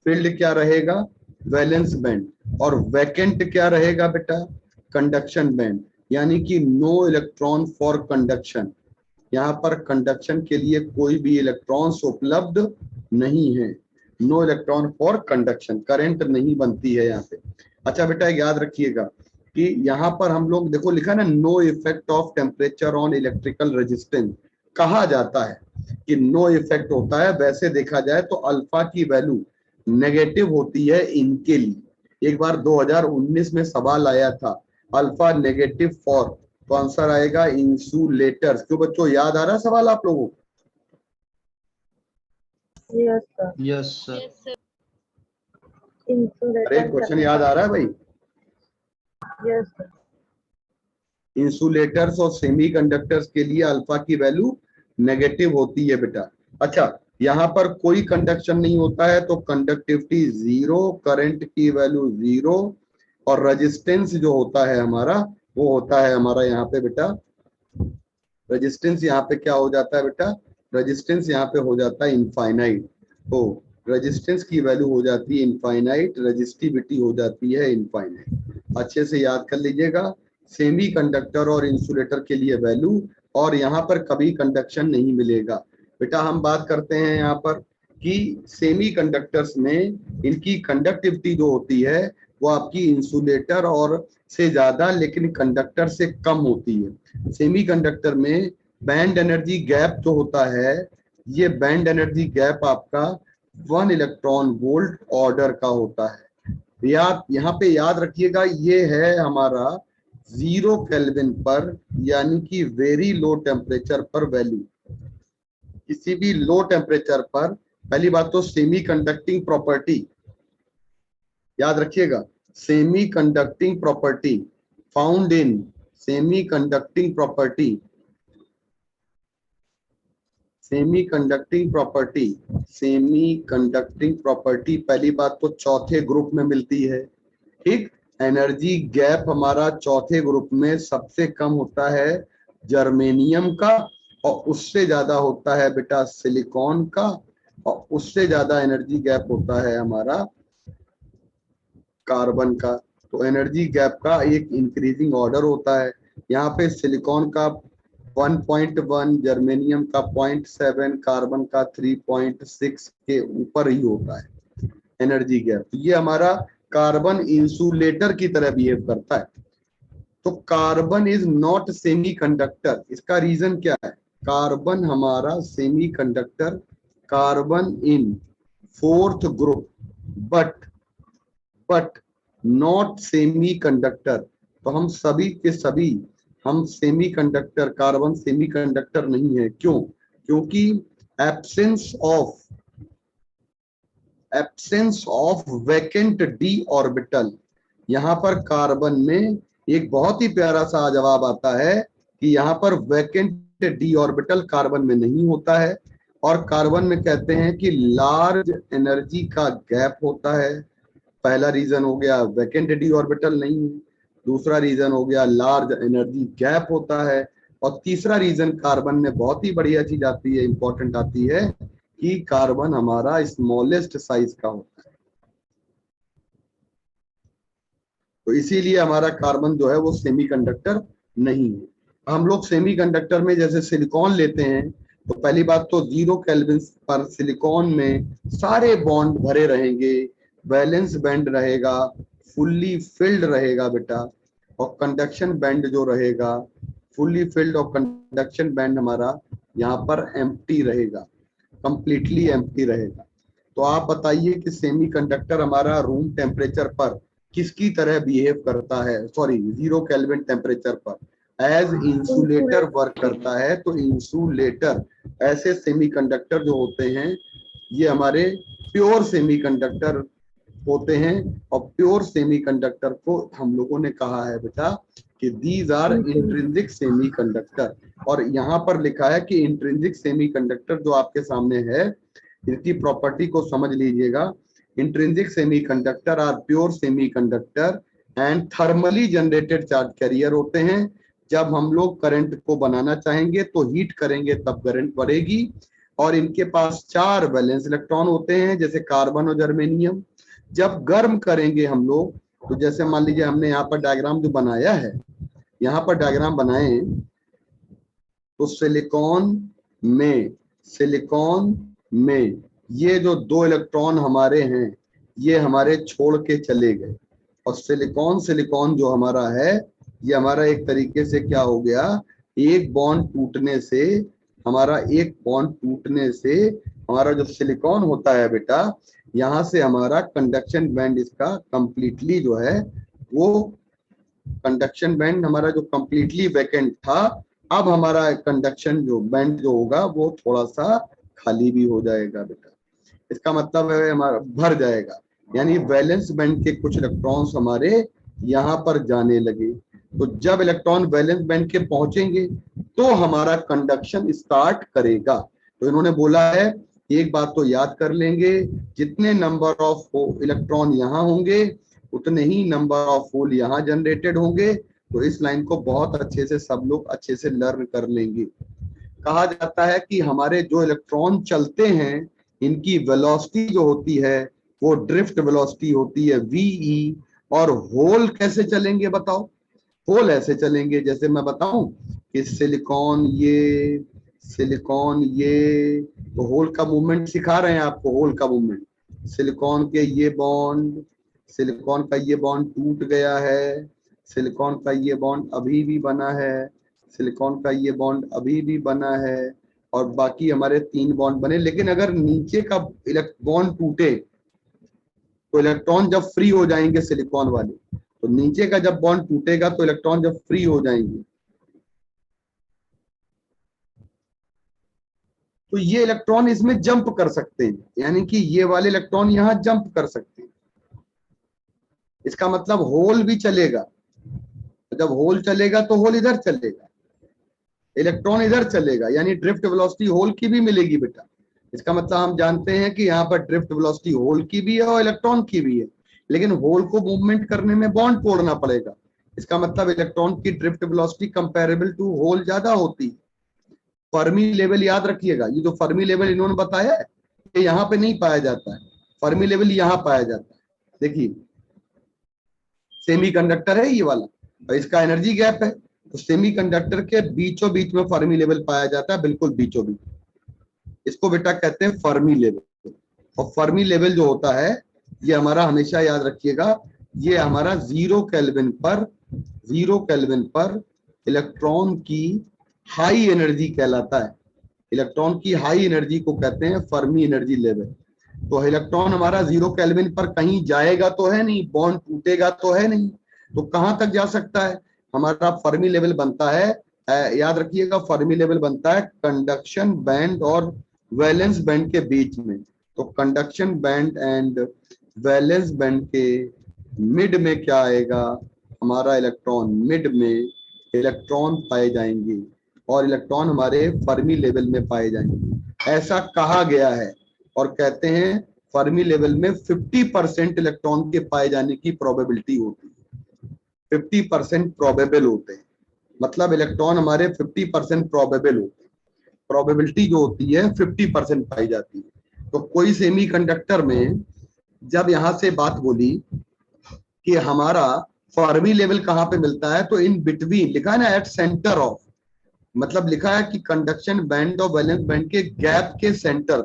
फिल्ड क्या रहेगा, वैलेंस बैंड, और वैकेंट क्या रहेगा बेटा, कंडक्शन बैंड, यानी कि नो इलेक्ट्रॉन फॉर कंडक्शन, यहाँ पर कंडक्शन के लिए कोई भी इलेक्ट्रॉन्स उपलब्ध नहीं है, no electron for conduction, current नहीं बनती है यहाँ पे। अच्छा बेटा याद रखिएगा कि यहाँ पर हम लोग देखो लिखा ना, no effect of temperature on electrical resistance, कहा जाता है कि नो इफेक्ट होता है, वैसे देखा जाए तो अल्फा की वैल्यू नेगेटिव होती है इनके लिए। एक बार 2019 में सवाल आया था, अल्फा नेगेटिव फॉर, तो आंसर आएगा इंसुलेटर्स। क्यों बच्चों, याद आ रहा है सवाल आप लोगों को? Yes sir. Yes sir. अरे क्वेश्चन याद आ रहा है भाई? Yes sir. इंसुलेटर्स और सेमीकंडक्टर्स के लिए अल्फा की वैल्यू नेगेटिव होती है बेटा। अच्छा, यहाँ पर कोई कंडक्शन नहीं होता है तो कंडक्टिविटी 0, करंट की वैल्यू 0, और रेजिस्टेंस जो होता है हमारा वो होता है हमारा यहाँ पे बेटा, रेजिस्टेंस यहाँ पे क्या हो जाता है बेटा, रेजिस्टेंस यहाँ पे हो जाता है इनफाइनाइट। तो रेजिस्टेंस की वैल्यू हो जाती है इनफाइनाइट, रेजिस्टिविटी हो जाती है इनफाइनाइट। अच्छे से याद कर लीजिएगा, सेमी कंडक्टर और इंसुलेटर के लिए वैल्यू, और यहाँ पर कभी कंडक्शन नहीं मिलेगा बेटा। हम बात करते हैं यहाँ पर कि सेमी कंडक्टर्स में इनकी कंडक्टिविटी जो होती है वो आपकी इंसुलेटर और से ज्यादा लेकिन कंडक्टर से कम होती है। सेमी कंडक्टर में बैंड एनर्जी गैप जो होता है, ये बैंड एनर्जी गैप आपका 1 इलेक्ट्रॉन वोल्ट ऑर्डर का होता है। याद यहाँ पे याद रखिएगा, ये है हमारा 0 केल्विन पर, यानी कि वेरी लो टेम्परेचर पर वैल्यू। किसी भी लो टेम्परेचर पर पहली बात तो सेमी कंडक्टिंग प्रॉपर्टी याद रखिएगा, semi conducting property found in, semi conducting property, semi conducting property, semi conducting property पहली बात तो चौथे ग्रुप में मिलती है। ठीक, एनर्जी गैप हमारा चौथे ग्रुप में सबसे कम होता है जर्मेनियम का, और उससे ज्यादा होता है बेटा सिलिकॉन का, और उससे ज्यादा एनर्जी गैप होता है हमारा कार्बन का। तो एनर्जी गैप का एक इंक्रीजिंग ऑर्डर होता है। यहाँ पे सिलिकॉन का 1.1, जर्मेनियम का 0.7, कार्बन का 3.6 के ऊपर ही होता है एनर्जी गैप। तो ये हमारा कार्बन इंसुलेटर की तरह बिहेव करता है। तो carbon is not semi conductor, इसका रीजन क्या है, कार्बन हमारा semi conductor, carbon in 4th group but not semi conductor. तो हम सभी के सभी हम semi conductor, carbon semi conductor नहीं है। क्यों? क्योंकि absence of vacant D orbital. यहाँ पर कार्बन में एक बहुत ही प्यारा सा जवाब आता है कि यहाँ पर वैकेंट डी ऑर्बिटल कार्बन में नहीं होता है, और कार्बन में कहते हैं कि लार्ज एनर्जी का गैप होता है। पहला रीजन हो गया वैकेंट डी ऑर्बिटल नहीं है, दूसरा रीजन हो गया लार्ज एनर्जी गैप होता है, और तीसरा रीजन कार्बन में बहुत ही बढ़िया चीज आती है, इंपॉर्टेंट आती है कि कार्बन हमारा स्मॉलेस्ट साइज का होता है, तो इसीलिए हमारा कार्बन जो है वो सेमीकंडक्टर नहीं है। हम लोग सेमीकंडक्टर में जैसे सिलिकॉन लेते हैं, तो पहली बात तो 0 केल्विन पर सिलिकॉन में सारे बॉन्ड भरे रहेंगे, वैलेंस बैंड रहेगा, फुल्ली फिल्ड रहेगा बेटा, और कंडक्शन बैंड जो रहेगा फुल्ली फिल्ड, और कंडक्शन बैंड हमारा यहाँ पर एम्प्टी रहेगा, कंप्लीटली एम्प्टी रहेगा। तो आप बताइए कि सेमीकंडक्टर हमारा रूम टेम्परेचर पर किसकी तरह बिहेव करता है, सॉरी 0 केल्विन टेम्परेचर पर एज इंसुलेटर वर्क करता है। तो इंसुलेटर ऐसे सेमीकंडक्टर जो होते हैं ये हमारे प्योर सेमीकंडक्टर होते हैं, और प्योर सेमीकंडक्टर को हम लोगों ने कहा है बेटा कि दीज आर इंट्रिंसिक सेमीकंडक्टर। और यहाँ पर लिखा है कि इंट्रिंसिक सेमीकंडक्टर जो आपके सामने है, इसकी प्रॉपर्टी को समझ लीजिएगा। Intrinsic semiconductor are pure semiconductor and thermally generated charge carrier होते हैं। जब हम लोग करंट को बनाना चाहेंगे तो हीट करेंगे तब करंट बढ़ेगी, और इनके पास 4 वैलेंस इलेक्ट्रॉन होते हैं जैसे कार्बन और जर्मेनियम। जब गर्म करेंगे हम लोग, तो जैसे मान लीजिए हमने यहाँ पर डायग्राम जो बनाया है, यहाँ पर डायग्राम बनाए, तो सिलिकॉन में ये जो 2 इलेक्ट्रॉन हमारे हैं ये हमारे छोड़ के चले गए, और सिलिकॉन जो हमारा है ये हमारा एक तरीके से क्या हो गया, एक बॉन्ड टूटने से हमारा जो सिलिकॉन होता है बेटा, यहाँ से हमारा कंडक्शन बैंड इसका कंप्लीटली जो है वो कंडक्शन बैंड हमारा जो कंप्लीटली वैकेंट था, अब हमारा कंडक्शन जो बैंड जो होगा वो थोड़ा सा खाली भी हो जाएगा बेटा। इसका मतलब है हमारा भर जाएगा, यानी वैलेंस बैंड के कुछ इलेक्ट्रॉन्स हमारे यहाँ पर जाने लगे। तो जब इलेक्ट्रॉन वैलेंस बैंड के पहुंचेंगे तो हमारा कंडक्शन स्टार्ट करेगा। तो इन्होंने बोला है, एक बात तो याद कर लेंगे, जितने नंबर ऑफ इलेक्ट्रॉन यहाँ होंगे उतने ही नंबर ऑफ होल यहाँ जनरेटेड होंगे। तो इस लाइन को बहुत अच्छे से सब लोग अच्छे से लर्न कर लेंगे। कहा जाता है कि हमारे जो इलेक्ट्रॉन चलते हैं इनकी वेलोसिटी जो होती है वो ड्रिफ्ट वेलोसिटी होती है वीई। और होल कैसे चलेंगे बताओ? होल ऐसे चलेंगे, जैसे मैं बताऊं कि सिलिकॉन ये तो होल का मूवमेंट सिखा रहे हैं आपको, होल का मूवमेंट। सिलिकॉन का ये बॉन्ड टूट गया है, सिलिकॉन का ये बॉन्ड अभी भी बना है, सिलिकॉन का ये बॉन्ड अभी भी बना है, और बाकी हमारे 3 बॉन्ड बने। लेकिन अगर नीचे का बॉन्ड टूटे तो इलेक्ट्रॉन जब फ्री हो जाएंगे सिलिकॉन वाले, तो नीचे का जब बॉन्ड टूटेगा तो इलेक्ट्रॉन जब फ्री हो जाएंगे तो ये इलेक्ट्रॉन इसमें जंप कर सकते हैं, यानी कि ये वाले इलेक्ट्रॉन यहां जंप कर सकते हैं। इसका मतलब होल भी चलेगा, जब होल चलेगा तो होल इधर चलेगा, इलेक्ट्रॉन इधर चलेगा, यानी ड्रिफ्ट वेलोसिटी होल की भी मिलेगी बेटा। इसका मतलब हम जानते हैं कि यहाँ पर ड्रिफ्ट वेलोसिटी होल की भी है और इलेक्ट्रॉन की भी है, लेकिन होल को मूवमेंट करने में बॉन्ड तोड़ना पड़ेगा। इसका मतलब इलेक्ट्रॉन की drift velocity comparable to hole ज्यादा होती है। फर्मी लेवल याद रखिएगा, ये जो फर्मी लेवल इन्होंने बताया है ये यहाँ पे नहीं पाया जाता है, फर्मी लेवल यहाँ पाया जाता है। देखिए सेमीकंडक्टर है ये वाला और इसका एनर्जी गैप है, तो सेमीकंडक्टर के बीचों बीच में फर्मी लेवल पाया जाता है, बिल्कुल बीचों बीच। इसको बेटा कहते हैं फर्मी लेवल। और फर्मी लेवल जो होता है ये हमारा हमेशा याद रखिएगा, ये हमारा 0 केल्विन पर इलेक्ट्रॉन की हाई एनर्जी कहलाता है। इलेक्ट्रॉन की हाई एनर्जी को कहते हैं फर्मी एनर्जी लेवल। तो इलेक्ट्रॉन हमारा 0 केल्विन पर कहीं जाएगा तो है नहीं, बॉन्ड टूटेगा तो है नहीं, तो कहां तक जा सकता है? हमारा फर्मी लेवल बनता है, याद रखिएगा, फर्मी लेवल बनता है कंडक्शन बैंड और वैलेंस बैंड के बीच में। तो conduction band and valence band के मिड में क्या आएगा? हमारा इलेक्ट्रॉन, मिड में इलेक्ट्रॉन पाए जाएंगे और इलेक्ट्रॉन हमारे फर्मी लेवल में पाए जाएंगे, ऐसा कहा गया है। और कहते हैं फर्मी लेवल में 50% इलेक्ट्रॉन के पाए जाने की प्रोबेबिलिटी होती है, 50% प्रोबेबल होते हैं, मतलब इलेक्ट्रॉन हमारे 50% प्रोबेबल होते हैं। प्रोबेबिलिटी जो होती है 50% पाई जाती है। तो कोई सेमीकंडक्टर में जब यहां से बात बोली कि हमारा फर्मी लेवल कहां पे मिलता है, तो इन बिटवीन लिखा है ना, एट सेंटर ऑफ, मतलब लिखा है कि कंडक्शन बैंड और वैलेंस बैंड के गैप के सेंटर।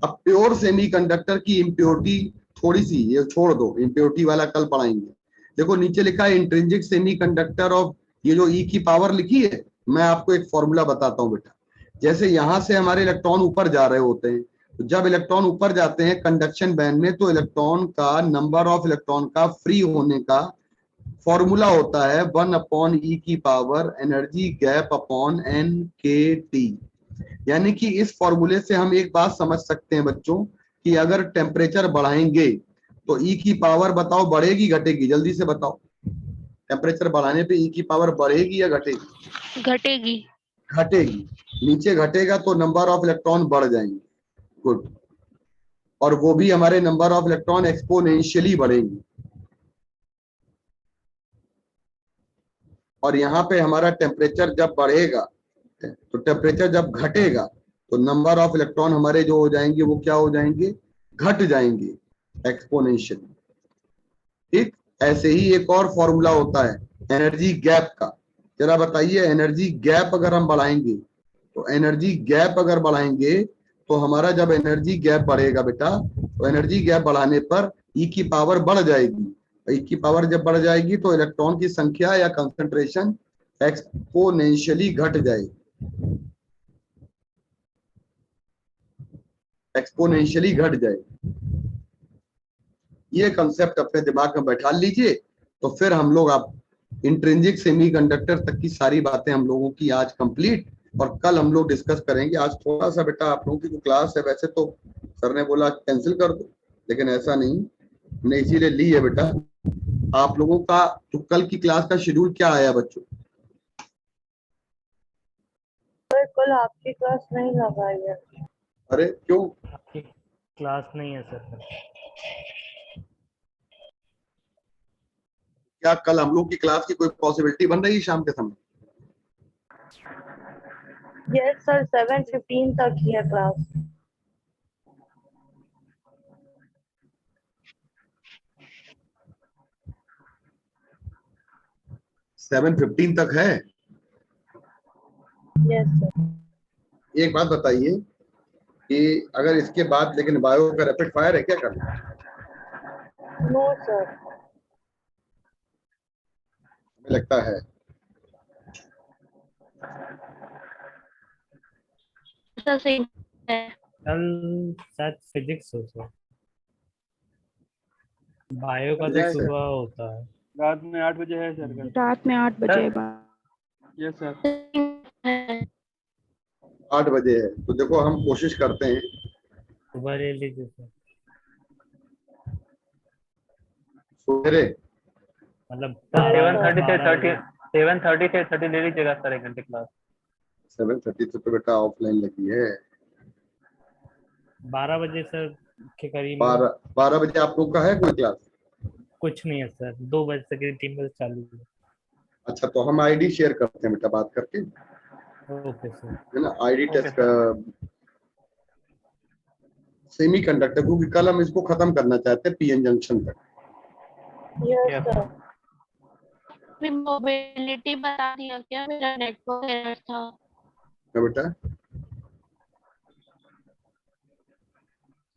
अब प्योर सेमीकंडक्टर की इम्प्योरिटी थोड़ी सी, ये छोड़ दो, इम्प्योरिटी वाला कल पढ़ाएंगे। देखो नीचे लिखा है इंट्रिंसिक सेमीकंडक्टर ऑफ, ये जो ई की पावर लिखी है, मैं आपको एक फॉर्मूला बताता हूं बेटा। जैसे यहां से हमारे इलेक्ट्रॉन ऊपर जा रहे होते हैं, तो जब इलेक्ट्रॉन ऊपर जाते हैं कंडक्शन बैंड में, तो इलेक्ट्रॉन का नंबर ऑफ इलेक्ट्रॉन का फ्री होने का फॉर्मूला होता है 1/e की power energy gap upon N K T. यानी कि इस फॉर्मूले से हम एक बात समझ सकते हैं बच्चों, कि अगर टेम्परेचर बढ़ाएंगे तो ई की पावर बताओ बढ़ेगी घटेगी, जल्दी से बताओ। टेम्परेचर बढ़ाने पे ई की पावर बढ़ेगी या घटेगी? घटेगी। घटेगी। नीचे घटेगा तो नंबर ऑफ इलेक्ट्रॉन बढ़ जाएंगे। गुड। और वो भी हमारे नंबर ऑफ इलेक्ट्रॉन एक्सपोनेंशियली बढ़ेंगे। और यहाँ पे हमारा टेम्परेचर जब बढ़ेगा, तो टेम्परेचर जब घटेगा तो नंबर ऑफ इलेक्ट्रॉन हमारे जो हो जाएंगे वो क्या हो जाएंगे, घट जाएंगे एक्सपोनेंशियली। ठीक ऐसे ही एक और फॉर्मूला होता है एनर्जी गैप का। जरा बताइए, एनर्जी गैप अगर हम बढ़ाएंगे, तो एनर्जी गैप अगर बढ़ाएंगे तो हमारा जब एनर्जी गैप बढ़ेगा बेटा, तो एनर्जी गैप बढ़ाने पर ई की पावर बढ़ जाएगी। ई की पावर जब बढ़ जाएगी तो इलेक्ट्रॉन की संख्या या कंसंट्रेशन एक्सपोनेंशियली घट जाएगी, एक्सपोनेंशियली घट जाएगी। ये कंसेप्ट अपने दिमाग में बैठा लीजिए, तो फिर हम लोग आप इंट्रिंसिक सेमीकंडक्टर तक की सारी बातें हम लोगों की आज कंप्लीट, और कल हम लोग डिस्कस करेंगे। आज थोड़ा सा बेटा आप लोगों की जो क्लास है, वैसे तो सर ने बोला कैंसिल कर दो, लेकिन ऐसा नहीं, हमने इसीलिए ली है बेटा। आप लोगों का जो कल की क्लास का शेड्यूल क्या आया बच्चों? सर कल आपकी क्लास नहीं लगाई है। अरे क्यों? आपकी क्लास नहीं है सर। क्या कल हम लोग की क्लास की कोई पॉसिबिलिटी बन रही है शाम के समय? यस सर 7:15 तक ही है क्लास। सेवन 15 तक है? Yes sir. एक बात बताइए कि अगर इसके बाद लेकिन बायो का रैपिड फायर है क्या करना? No sir. हमें लगता है ऐसा सही है। कल शायद फिजिक्स हो सर, बायो का तो जाए सर। सुबह होता है। रात में 8 बजे है सर कल। रात में 8 बजे यस सर। 8 बजे है, तो देखो हम कोशिश करते हैं सुबह ले लीजिए सर, सवेरे। मतलब 7:30 से 30 ले लीजिएगा सर, 1 घंटे क्लास। 7:30 तो बेटा ऑफलाइन लगी है। 12 बजे सर के करीब। 12 बजे आप लोग का है कोई क्लास? कुछ नहीं है सर, 2 बजे से 3 बजे चालू है। अच्छा, तो हम आईडी शेयर करते हैं बेटा बात करके, ओके सर। है ना। ID okay test semiconductor, क्योंकि कल हम इसको खत्म करना चाहते हैं पीएन जंक्शन तक। Yes sir. फिर मोबिलिटी बता दिया क्या? मेरा नेटवर्क एरर था। क्या बेटा?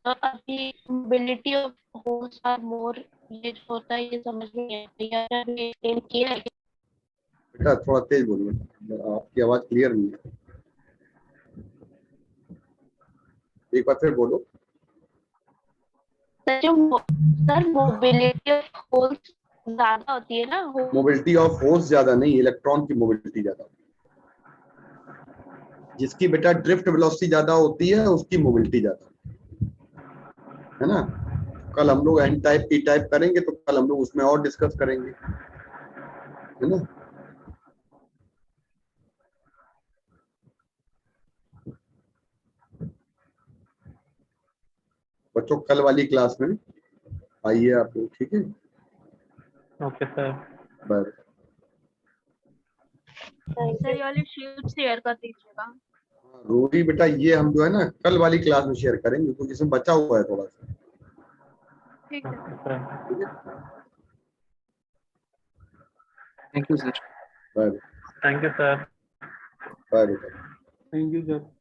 तो अभी mobility of holes are more, ये जो होता है ये समझ में नहीं आया। अभी एक्सप्लेन किया है। बेटा थोड़ा तेज बोलिए, आपकी आवाज क्लियर नहीं है, एक बार फिर बोलो। सर मोबिलिटी ऑफ होल्स ज्यादा होती है ना। मोबिलिटी ऑफ फोर्स ज्यादा नहीं, इलेक्ट्रॉन की मोबिलिटी ज्यादा होती है। जिसकी बेटा ड्रिफ्ट वेलोसिटी ज्यादा होती है उसकी मोबिलिटी ज्यादा है ना। कल हम लोग एन टाइप पी टाइप करेंगे, तो कल हम लोग उसमें और डिस्कस करेंगे, है ना। बच्चों कल वाली क्लास में आइए आप लोग, ठीक है। Okay sir. Bye. Thank sir you. ये वाली शीट शेयर कर दीजिएगा। रूही बेटा ये हम जो है ना कल वाली क्लास में शेयर करेंगे क्योंकि इसमें बचा हुआ है थोड़ा सा। ठीक है। Okay sir. ठीक है, thank you sir. Bye thank you sir. Bye बेटा। Thank you sir.